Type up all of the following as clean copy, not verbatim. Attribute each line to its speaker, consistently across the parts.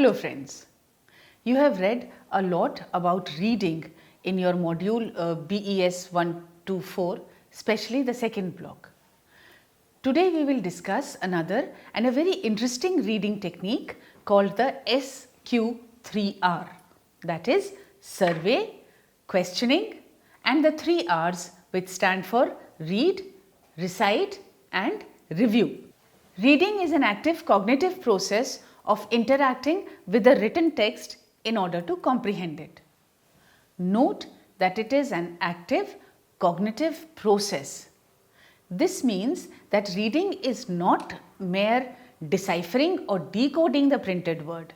Speaker 1: Hello friends, you have read a lot about reading in your module BES 124, especially the second block. Today we will discuss another and a very interesting reading technique called the SQ3R, that is survey, questioning and the 3 R's which stand for read, recite and review. Reading is an active cognitive process of interacting with the written text in order to comprehend it. Note that it is an active cognitive process. This means that reading is not mere deciphering or decoding the printed word.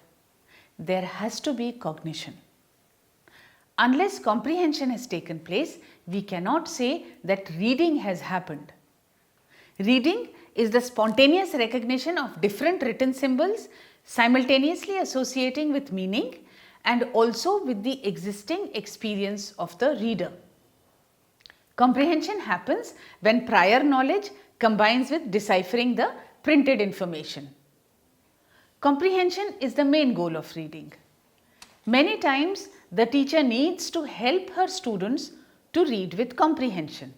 Speaker 1: There has to be cognition. Unless comprehension has taken place, we cannot say that reading has happened. Reading is the spontaneous recognition of different written symbols simultaneously associating with meaning and also with the existing experience of the reader. Comprehension happens when prior knowledge combines with deciphering the printed information. Comprehension is the main goal of reading. Many times the teacher needs to help her students to read with comprehension.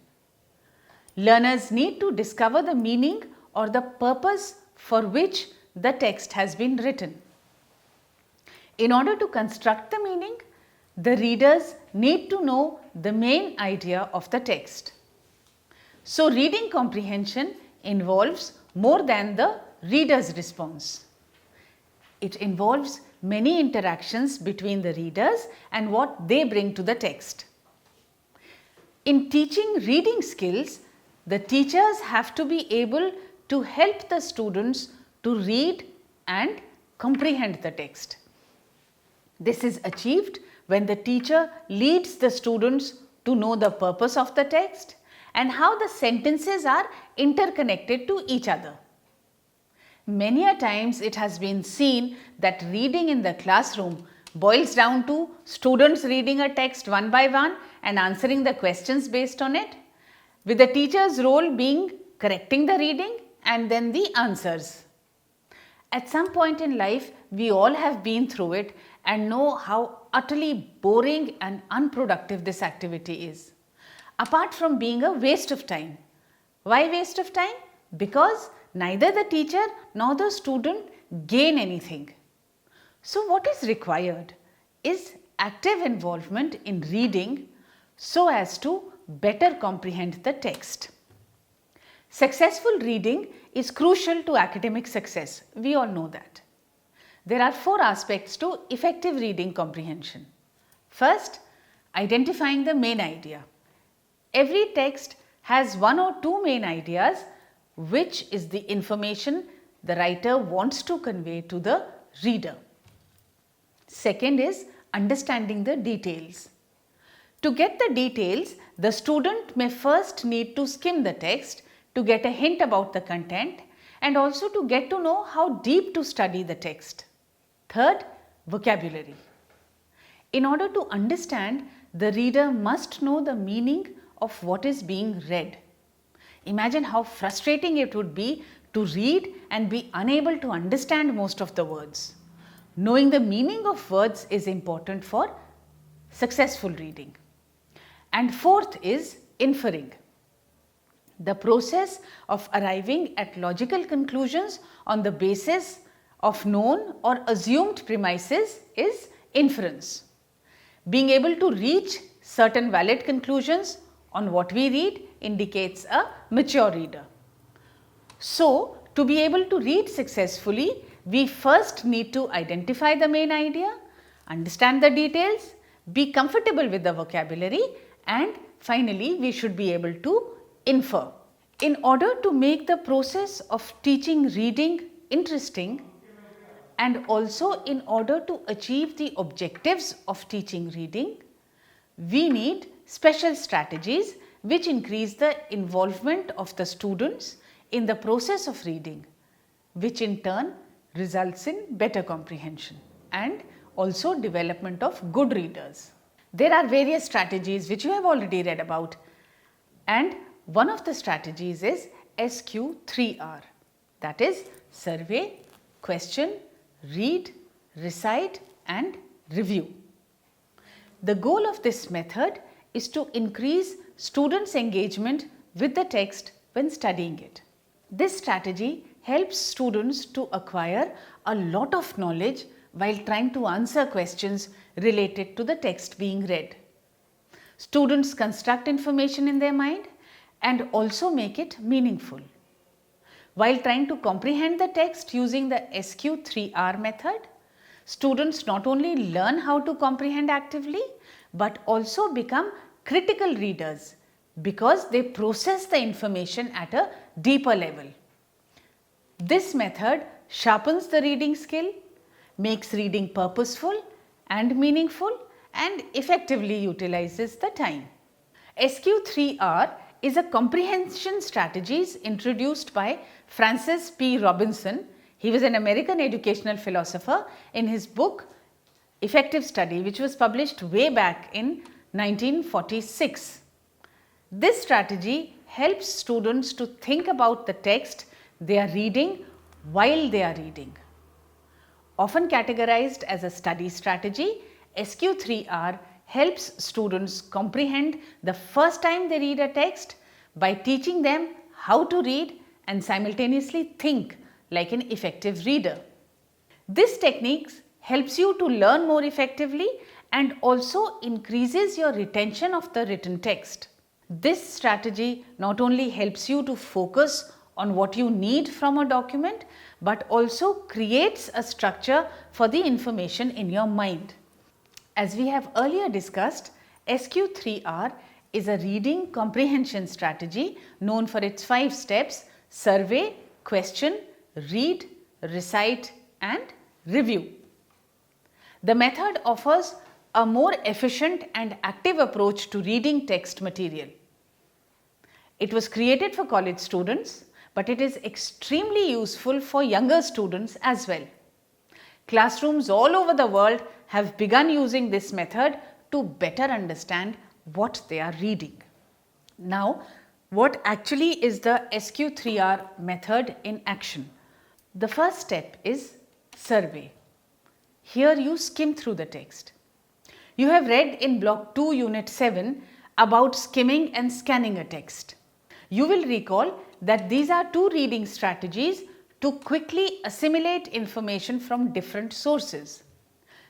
Speaker 1: Learners need to discover the meaning or the purpose for which the text has been written. In order to construct the meaning, the readers need to know the main idea of the text. So, reading comprehension involves more than the reader's response. It involves many interactions between the readers and what they bring to the text. In teaching reading skills, the teachers have to be able to help the students to read and comprehend the text. This is achieved when the teacher leads the students to know the purpose of the text and how the sentences are interconnected to each other. Many a times it has been seen that reading in the classroom boils down to students reading a text one by one and answering the questions based on it, with the teacher's role being correcting the reading and then the answers. At some point in life, we all have been through it and know how utterly boring and unproductive this activity is, apart from being a waste of time. Why waste of time? Because neither the teacher nor the student gain anything. So what is required is active involvement in reading so as to better comprehend the text. Successful reading is crucial to academic success. We all know that. There are 4 aspects to effective reading comprehension. First, identifying the main idea. Every text has 1 or 2 main ideas, which is the information the writer wants to convey to the reader. Second is understanding the details. To get the details, the student may first need to skim the text to get a hint about the content and also to get to know how deep to study the text. Third, vocabulary. In order to understand, the reader must know the meaning of what is being read. Imagine how frustrating it would be to read and be unable to understand most of the words. Knowing the meaning of words is important for successful reading. And fourth is inferring. The process of arriving at logical conclusions on the basis of known or assumed premises is inference. Being able to reach certain valid conclusions on what we read indicates a mature reader. So, to be able to read successfully, we first need to identify the main idea, understand the details, be comfortable with the vocabulary, and finally we should be able to infer. In order to make the process of teaching reading interesting and also in order to achieve the objectives of teaching reading, we need special strategies which increase the involvement of the students in the process of reading, which in turn results in better comprehension and also development of good readers. There are various strategies which you have already read about, and one of the strategies is SQ3R, that is survey, question, read, recite and review. The goal of this method is to increase students' engagement with the text when studying it. This strategy helps students to acquire a lot of knowledge while trying to answer questions related to the text being read. Students construct information in their mind and also make it meaningful. While trying to comprehend the text using the SQ3R method, students not only learn how to comprehend actively but also become critical readers because they process the information at a deeper level. This method sharpens the reading skill, makes reading purposeful and meaningful, and effectively utilizes the time. SQ3R is a comprehension strategies introduced by Francis P. Robinson. He was an American educational philosopher in his book Effective Study, which was published way back in 1946. This strategy helps students to think about the text they are reading while they are reading. Often categorized as a study strategy, SQ3R helps students comprehend the first time they read a text by teaching them how to read and simultaneously think like an effective reader. This technique helps you to learn more effectively and also increases your retention of the written text. This strategy not only helps you to focus on what you need from a document but also creates a structure for the information in your mind. As we have earlier discussed, SQ3R is a reading comprehension strategy known for its 5 steps: survey, question, read, recite and review. The method offers a more efficient and active approach to reading text material. It was created for college students, but it is extremely useful for younger students as well. Classrooms all over the world have begun using this method to better understand what they are reading. Now, what actually is the SQ3R method in action? The first step is survey. Here you skim through the text. You have read in Block 2 Unit 7 about skimming and scanning a text. You will recall that these are two reading strategies to quickly assimilate information from different sources.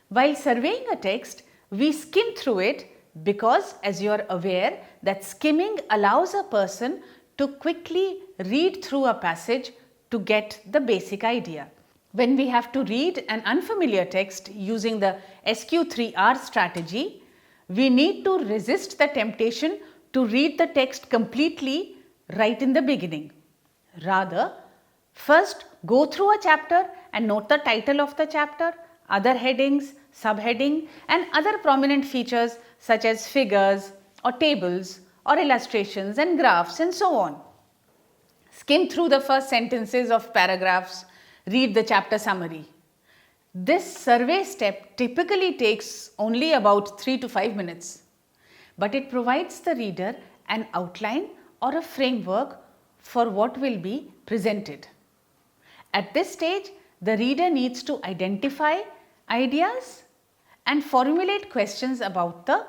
Speaker 1: While surveying a text, we skim through it because, as you are aware, that skimming allows a person to quickly read through a passage to get the basic idea. When we have to read an unfamiliar text using the SQ3R strategy, we need to resist the temptation to read the text completely right in the beginning. Rather, first go through a chapter and note the title of the chapter, other headings, subheading and other prominent features such as figures or tables or illustrations and graphs and so on. Skim through the first sentences of paragraphs, read the chapter summary. This survey step typically takes only about 3 to 5 minutes, but it provides the reader an outline or a framework for what will be presented. At this stage, the reader needs to identify ideas and formulate questions about the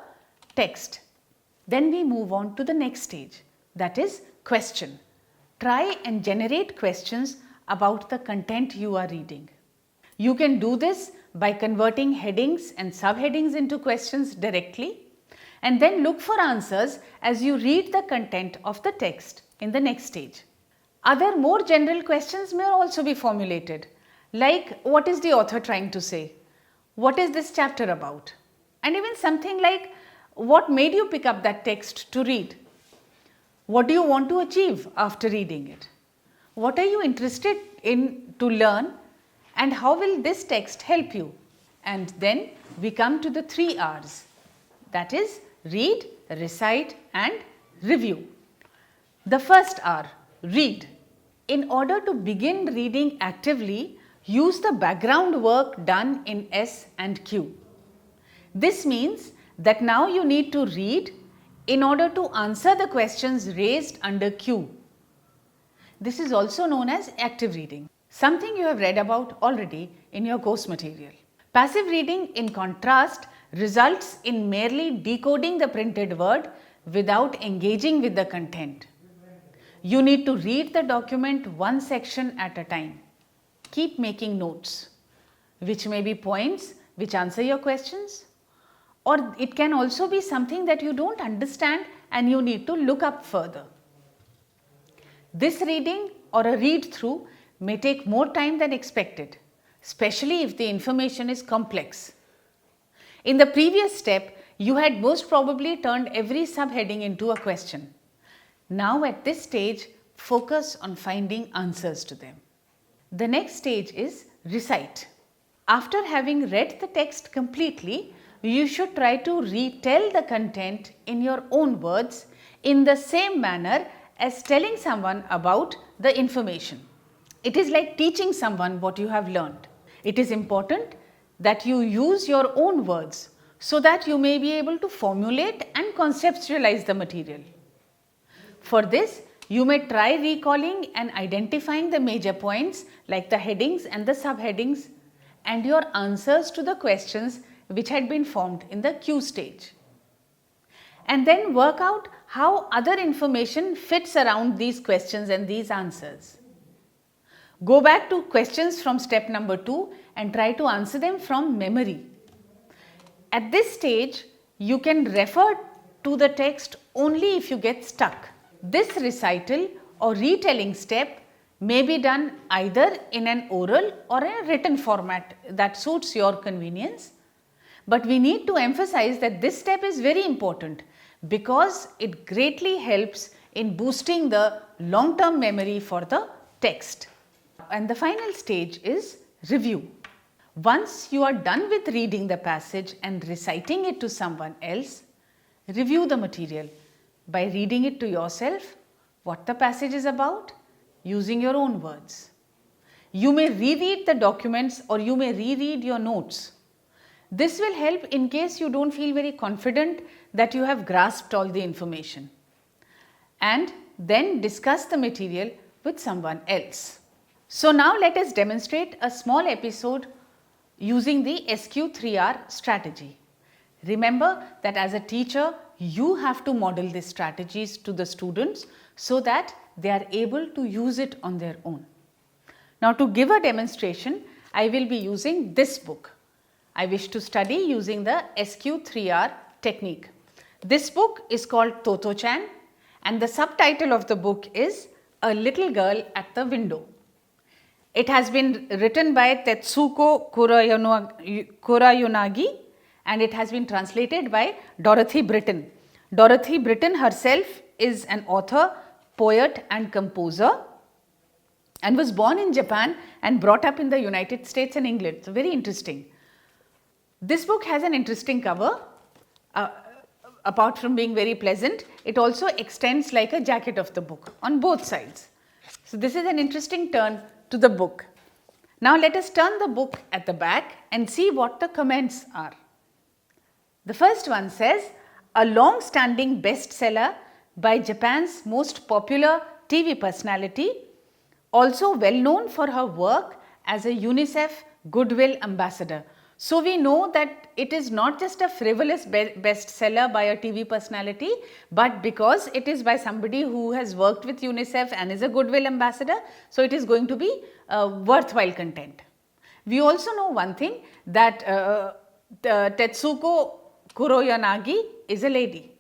Speaker 1: text. Then we move on to the next stage, that is question. Try and generate questions about the content you are reading. You can do this by converting headings and subheadings into questions directly and then look for answers as you read the content of the text in the next stage. Other more general questions may also be formulated, like what is the author trying to say? What is this chapter about? And even something like what made you pick up that text to read? What do you want to achieve after reading it? What are you interested in to learn and how will this text help you? And then we come to the 3 R's, that is read, recite and review. The first R, read. In order to begin reading actively, use the background work done in S and Q. This means that now you need to read in order to answer the questions raised under Q. This is also known as active reading, something you have read about already in your course material. Passive reading, in contrast, results in merely decoding the printed word without engaging with the content. You need to read the document one section at a time. Keep making notes, which may be points which answer your questions, or it can also be something that you don't understand and you need to look up further. This reading or a read through may take more time than expected, especially if the information is complex. In the previous step, you had most probably turned every subheading into a question. Now at this stage, focus on finding answers to them. The next stage is recite. After having read the text completely, you should try to retell the content in your own words in the same manner as telling someone about the information. It is like teaching someone what you have learned. It is important that you use your own words so that you may be able to formulate and conceptualize the material. For this, you may try recalling and identifying the major points like the headings and the subheadings and your answers to the questions which had been formed in the Q stage. And then work out how other information fits around these questions and these answers. Go back to questions from step number 2 and try to answer them from memory. At this stage, you can refer to the text only if you get stuck. This recital or retelling step may be done either in an oral or a written format that suits your convenience. But we need to emphasize that this step is very important because it greatly helps in boosting the long-term memory for the text. And the final stage is review. Once you are done with reading the passage and reciting it to someone else, review the material by reading it to yourself, what the passage is about, using your own words. You may reread the documents or you may reread your notes. This will help in case you don't feel very confident that you have grasped all the information. And then discuss the material with someone else. So now let us demonstrate a small episode using the SQ3R strategy. Remember that as a teacher, you have to model these strategies to the students so that they are able to use it on their own. Now to give a demonstration, I will be using this book. I wish to study using the SQ3R technique. This book is called Toto-chan and the subtitle of the book is A Little Girl at the Window. It has been written by Tetsuko Kurayonagi and it has been translated by Dorothy Britton. Dorothy Britton herself is an author, poet and composer and was born in Japan and brought up in the United States and England. So very interesting. This book has an interesting cover. Apart from being very pleasant, it also extends like a jacket of the book on both sides. So this is an interesting turn to the book. Now let us turn the book at the back and see what the comments are. The first one says, a long-standing bestseller by Japan's most popular TV personality, also well known for her work as a UNICEF Goodwill Ambassador. So we know that it is not just a frivolous bestseller by a TV personality, but because it is by somebody who has worked with UNICEF and is a Goodwill Ambassador, so it is going to be worthwhile content. We also know one thing that Tetsuko Kuroyanagi is a lady.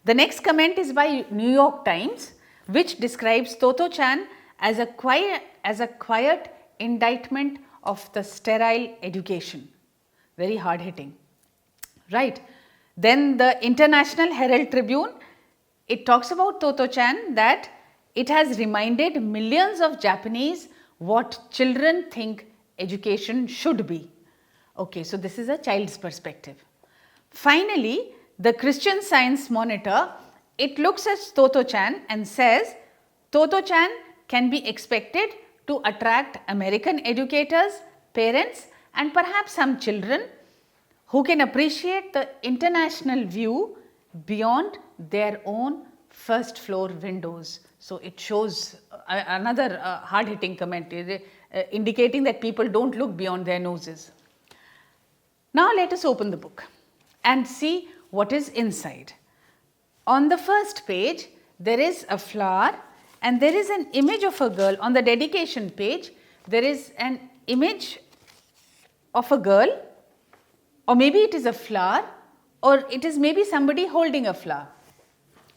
Speaker 1: The next comment is by New York Times, which describes Toto-chan as a quiet indictment of the sterile education. Very hard hitting, right? Then the International Herald Tribune, it talks about Toto-chan that it has reminded millions of Japanese what children think education should be. Okay, so this is a child's perspective. Finally, the Christian Science Monitor, it looks at Toto-chan and says, Toto-chan can be expected to attract American educators, parents and perhaps some children who can appreciate the international view beyond their own first floor windows. So it shows another hard hitting comment indicating that people don't look beyond their noses. Now let us open the book and see what is inside. On the first page, there is a flower and there is an image of a girl. On the dedication page, there is an image of a girl, or maybe it is a flower, or it is maybe somebody holding a flower.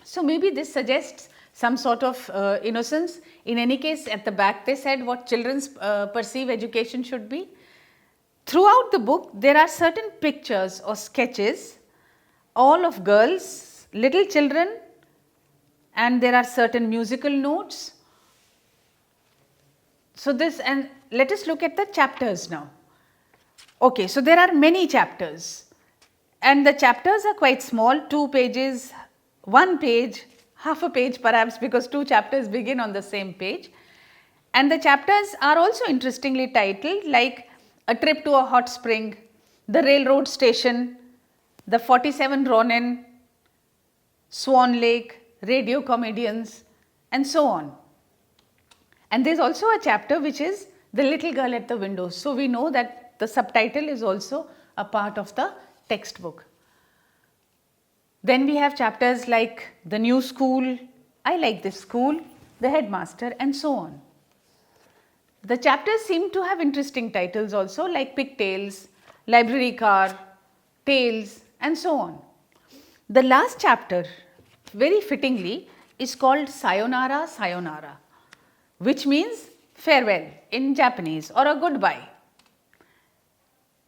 Speaker 1: So maybe this suggests some sort of innocence. In any case, at the back they said what children perceive education should be. Throughout the book, there are certain pictures or sketches, all of girls, little children, and there are certain musical notes. So this, and let us look at the chapters now. Okay, so there are many chapters and the chapters are quite small, 2 pages, 1 page, half a page perhaps, because 2 chapters begin on the same page. And the chapters are also interestingly titled, like A Trip to a Hot Spring, The Railroad Station, The 47 Ronin, Swan Lake, Radio Comedians, and so on. And there is also a chapter which is The Little Girl at the Window. So we know that the subtitle is also a part of the textbook. Then we have chapters like The New School, I Like This School, The Headmaster, and so on. The chapters seem to have interesting titles also, like Pigtails, Library Car, Tales, and so on. The last chapter, very fittingly, is called Sayonara Sayonara, which means farewell in Japanese, or a goodbye.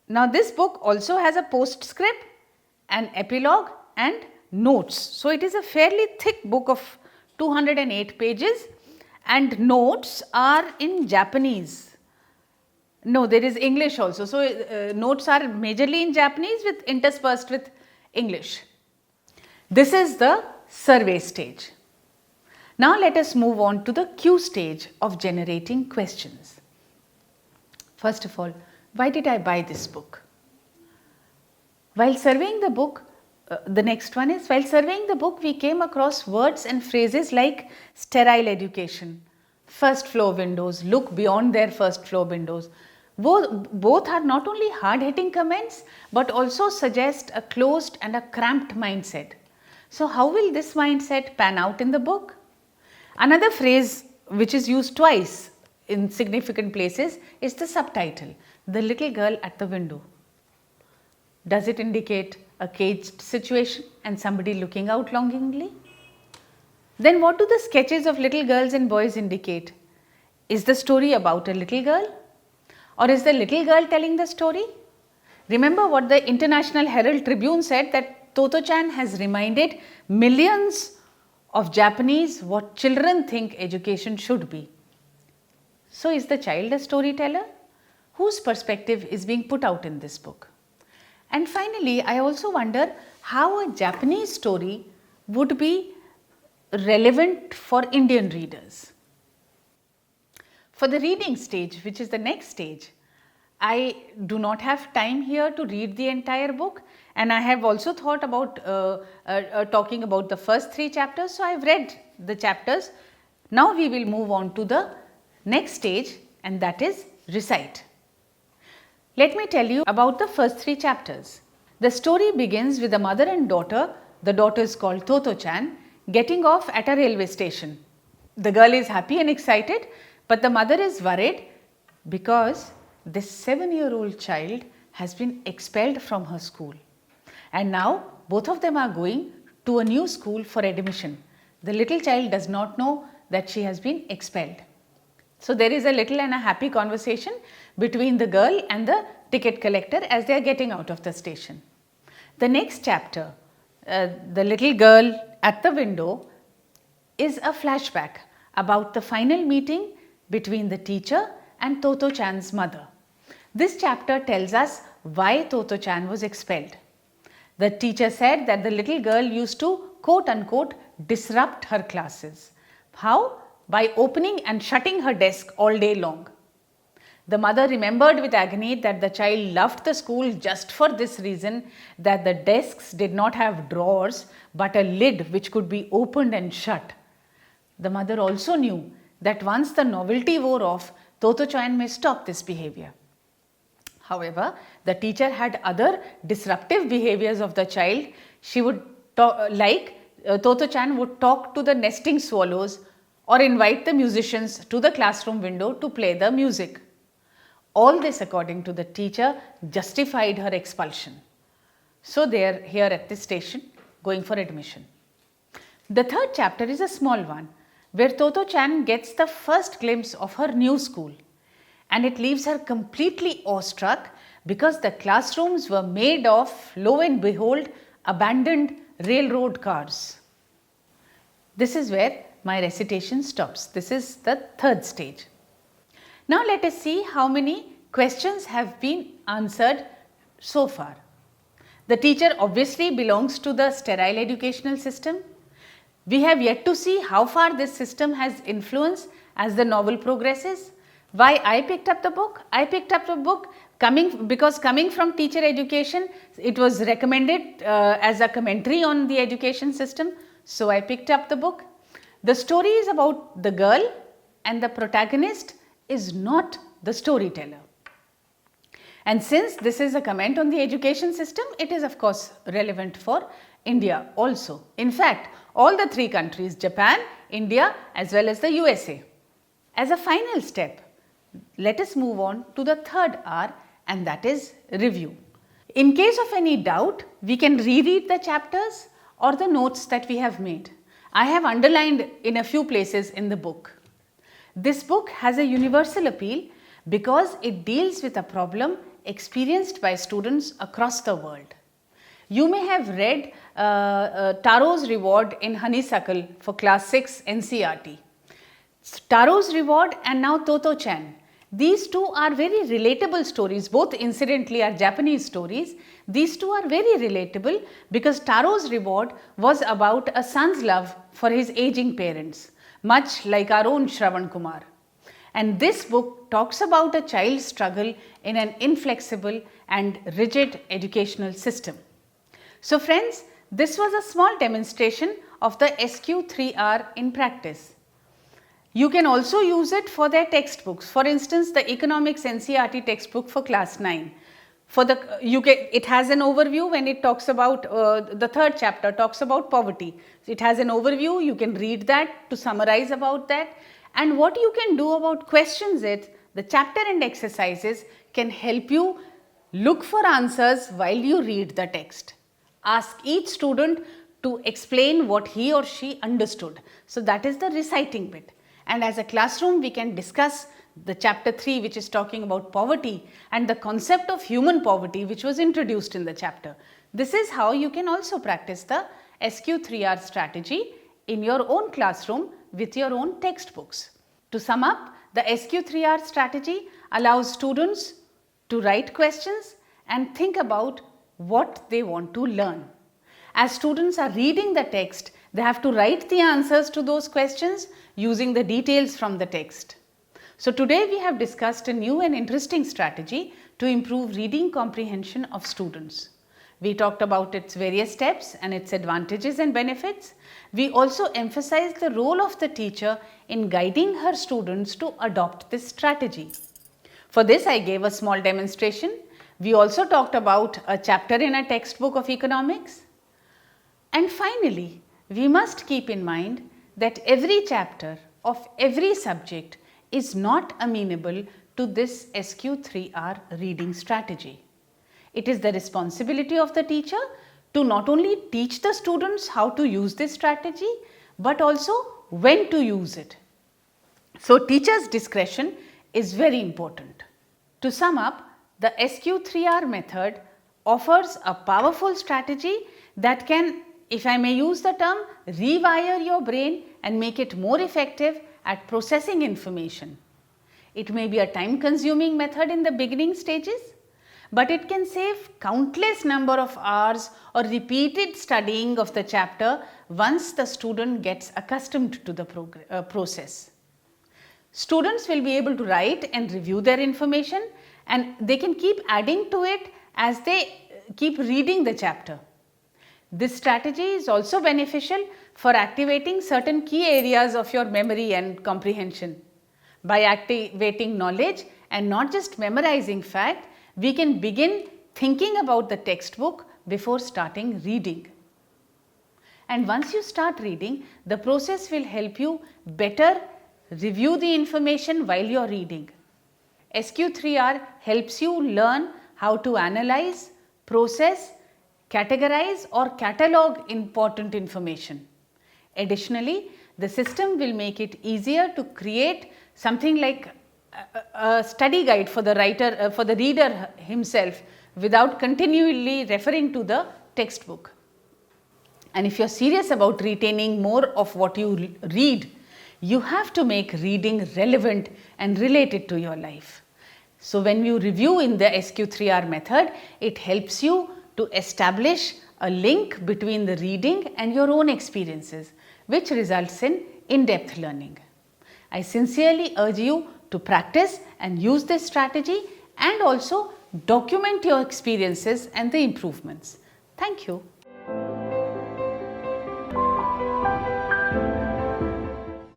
Speaker 1: Now this book also has a postscript, an epilogue and notes. So it is a fairly thick book of 208 pages, and notes are in Japanese. No, there is English also. So notes are majorly in Japanese with interspersed with English. This is the survey stage. Now let us move on to the Q stage of generating questions. First of all, why did I buy this book? While surveying the book, the next one is, while surveying the book, we came across words and phrases like sterile education, first floor windows, look beyond their first floor windows. Both are not only hard-hitting comments, but also suggest a closed and a cramped mindset. So how will this mindset pan out in the book? Another phrase which is used twice in significant places is the subtitle, The Little Girl at the Window. Does it indicate a caged situation and somebody looking out longingly? Then what do the sketches of little girls and boys indicate? Is the story about a little girl? Or is the little girl telling the story? Remember what the International Herald Tribune said, that Toto-chan has reminded millions of Japanese what children think education should be. So is the child a storyteller? Whose perspective is being put out in this book? And finally, I also wonder how a Japanese story would be relevant for Indian readers. For the reading stage, which is the next stage, I do not have time here to read the entire book, and I have also thought about talking about the first 3 chapters. So I have read the chapters. Now we will move on to the next stage, and that is Recite. Let me tell you about the first 3 chapters. The story begins with a mother and daughter, the daughter is called Toto-chan, getting off at a railway station. The girl is happy and excited, but the mother is worried because this 7-year-old child has been expelled from her school. And now both of them are going to a new school for admission. The little child does not know that she has been expelled. So there is a little and a happy conversation between the girl and the ticket collector as they are getting out of the station. The next chapter, The Little Girl at the Window, is a flashback about the final meeting between the teacher and Toto-chan's mother. This chapter tells us why Toto-chan was expelled. The teacher said that the little girl used to quote-unquote disrupt her classes. How? By opening and shutting her desk all day long. The mother remembered with agony that the child loved the school just for this reason, that the desks did not have drawers but a lid which could be opened and shut. The mother also knew that once the novelty wore off, Toto-chan may stop this behavior. However, the teacher had other disruptive behaviors of the child. She would Toto-chan would talk to the nesting swallows or invite the musicians to the classroom window to play the music. All this, according to the teacher, justified her expulsion. So they are here at this station going for admission. The third chapter is a small one, where Toto-chan gets the first glimpse of her new school, and it leaves her completely awestruck because the classrooms were made of, lo and behold, abandoned railroad cars. This is where my recitation stops. This is the third stage. Now let us see how many questions have been answered so far. The teacher obviously belongs to the sterile educational system. We have yet to see how far this system has influence as the novel progresses. Why I picked up the book? I picked up the book because coming from teacher education, it was recommended as a commentary on the education system. So I picked up the book. The story is about the girl, and the protagonist is not the storyteller. And since this is a comment on the education system, it is of course relevant for India also. In fact, all the three countries, Japan, India as well as the USA. As a final step, let us move on to the third R, and that is review. In case of any doubt, we can reread the chapters or the notes that we have made. I have underlined in a few places in the book. This book has a universal appeal because it deals with a problem experienced by students across the world. You may have read Taro's Reward in Honeysuckle for class 6 NCERT. Taro's Reward and now Toto-chan. These two are very relatable stories. Both incidentally are Japanese stories. These two are very relatable because Taro's Reward was about a son's love for his aging parents, much like our own Shravan Kumar. And this book talks about a child's struggle in an inflexible and rigid educational system. So friends, this was a small demonstration of the SQ3R in practice. You can also use it for their textbooks. For instance, the economics NCERT textbook for class 9. It has an overview when it talks about, the third chapter talks about poverty. It has an overview, you can read that to summarize about that. And what you can do about questions the chapter and exercises can help you look for answers while you read the text. Ask each student to explain what he or she understood. So that is the reciting bit. And as a classroom, we can discuss the chapter 3, which is talking about poverty, and the concept of human poverty, which was introduced in the chapter. This is how you can also practice the SQ3R strategy in your own classroom with your own textbooks. To sum up, the SQ3R strategy allows students to write questions and think about what they want to learn. As students are reading the text, they have to write the answers to those questions using the details from the text. So today we have discussed a new and interesting strategy to improve reading comprehension of students. We talked about its various steps and its advantages and benefits. We also emphasized the role of the teacher in guiding her students to adopt this strategy. For this, I gave a small demonstration. We also talked about a chapter in a textbook of economics. And finally, we must keep in mind that every chapter of every subject is not amenable to this SQ3R reading strategy. It is the responsibility of the teacher to not only teach the students how to use this strategy, but also when to use it. So teacher's discretion is very important. To sum up, the SQ3R method offers a powerful strategy that can, if I may use the term, rewire your brain and make it more effective at processing information. It may be a time-consuming method in the beginning stages, but it can save countless number of hours or repeated studying of the chapter once the student gets accustomed to the process. Students will be able to write and review their information, and they can keep adding to it as they keep reading the chapter. This strategy is also beneficial for activating certain key areas of your memory and comprehension. By activating knowledge and not just memorizing fact, we can begin thinking about the textbook before starting reading. And once you start reading, the process will help you better review the information while you are reading. SQ3R helps you learn how to analyze, process, categorize or catalog important information. Additionally, the system will make it easier to create something like a study guide for the writer, for the reader himself, without continually referring to the textbook. And if you are serious about retaining more of what you read, you have to make reading relevant and related to your life. So when you review in the SQ3R method, it helps you to establish a link between the reading and your own experiences, which results in in-depth learning. I sincerely urge you to practice and use this strategy and also document your experiences and the improvements. Thank you.